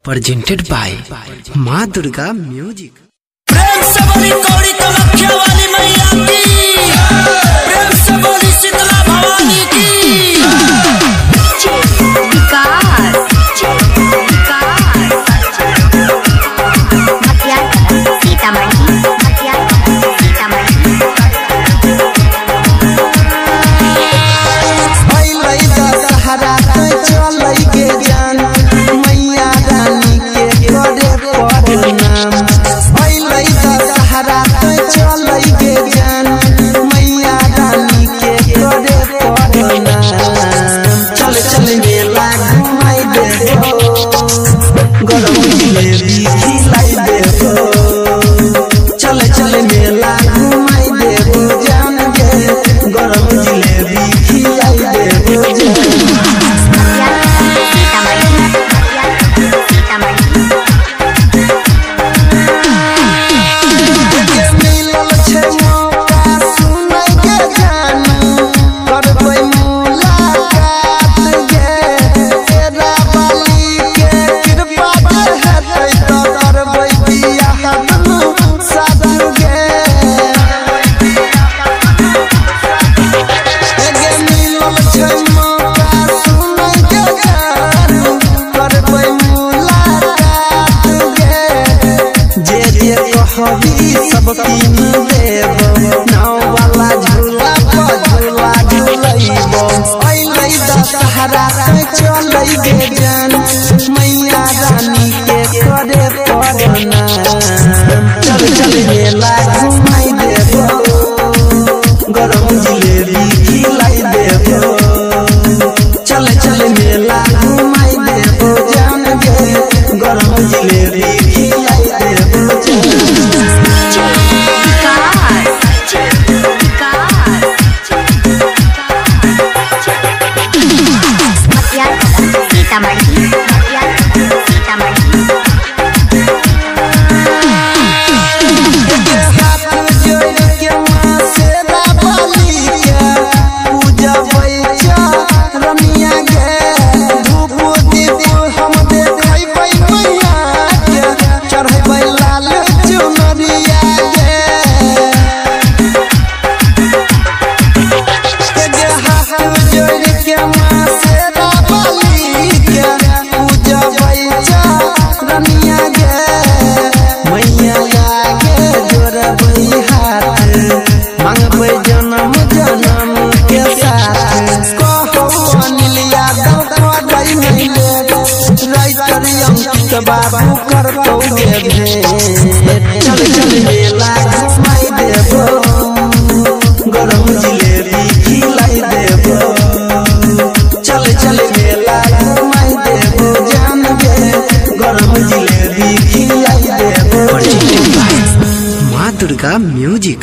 Presented by माँ Durga music. प्रेम से बोली कौड़ी कामाख्या वाली मैया की, प्रेम से बोली शीतला भवानी की। सब तीन देव नाव वाला झूला पर झूला झूलैबो अइलै दशहरा के चलै गे जान मैया रानी के करे पड़ना। चल चल मेला घुमाई देबो गरम जिलेबी खिलाई देबो। चल चल मेला घुमाई देबो जान गे गरम जिलेबी खिलाई देबो। बाबू करतो गे भेंट चल चल मेला घुमाई देबो गरम जिलेबी खिलाई देबो। चल चल मेला घुमाई देबो जान गे गरम जिलेबी खिलाई देबो। माँ दुर्गा म्यूजिक।